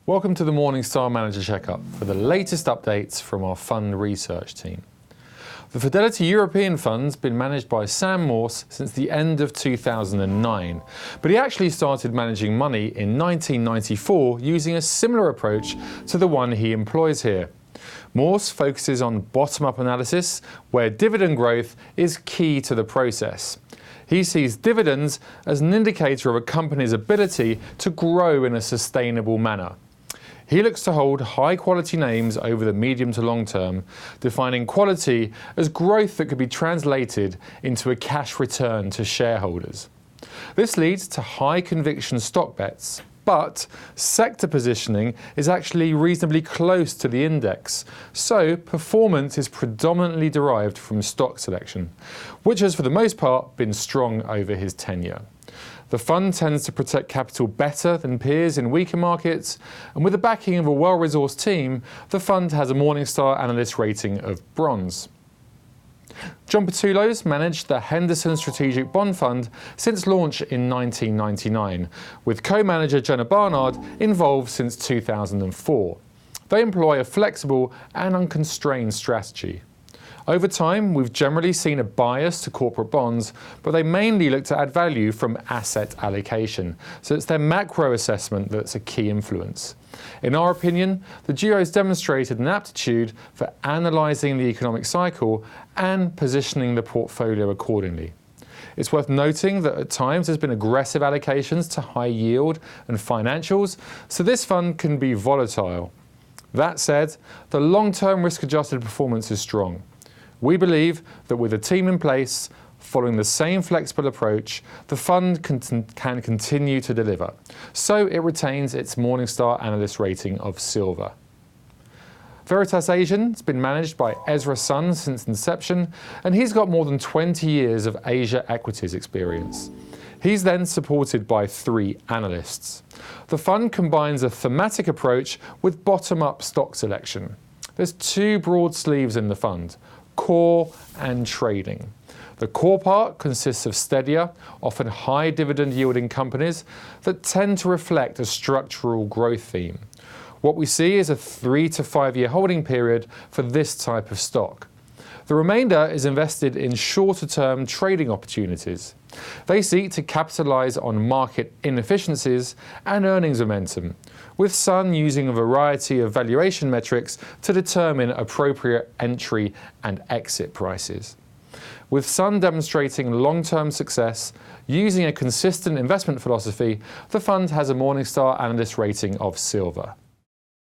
Welcome to the Morningstar Manager Checkup for the latest updates from our fund research team. The Fidelity European Fund's been managed by Sam Morse since the end of 2009, but he actually started managing money in 1994 using a similar approach to the one he employs here. Morse focuses on bottom-up analysis, where dividend growth is key to the process. He sees dividends as an indicator of a company's ability to grow in a sustainable manner. He looks to hold high-quality names over the medium to long term, defining quality as growth that could be translated into a cash return to shareholders. This leads to high-conviction stock bets, but sector positioning is actually reasonably close to the index, so performance is predominantly derived from stock selection, which has for the most part been strong over his tenure. The fund tends to protect capital better than peers in weaker markets, and with the backing of a well-resourced team, the fund has a Morningstar Analyst rating of bronze. John Pattullo's managed the Henderson Strategic Bond Fund since launch in 1999, with co-manager Jenna Barnard involved since 2004. They employ a flexible and unconstrained strategy. Over time, we've generally seen a bias to corporate bonds, but they mainly look to add value from asset allocation, so it's their macro assessment that's a key influence. In our opinion, the duo has demonstrated an aptitude for analysing the economic cycle and positioning the portfolio accordingly. It's worth noting that at times there's been aggressive allocations to high yield and financials, so this fund can be volatile. That said, the long-term risk-adjusted performance is strong. We believe that with a team in place, following the same flexible approach, the fund can continue to deliver, so it retains its Morningstar Analyst rating of silver. Veritas Asian has been managed by Ezra since inception, and he's got more than 20 years of Asia equities experience. He's then supported by 3 analysts. The fund combines a thematic approach with bottom-up stock selection. There's 2 broad sleeves in the fund: core and trading. The core part consists of steadier, often high dividend yielding companies that tend to reflect a structural growth theme. What we see is a 3 to 5 year holding period for this type of stock. The remainder is invested in shorter term trading opportunities. They seek to capitalize on market inefficiencies and earnings momentum, with Sun using a variety of valuation metrics to determine appropriate entry and exit prices. With Sun demonstrating long-term success, using a consistent investment philosophy, the fund has a Morningstar Analyst rating of silver.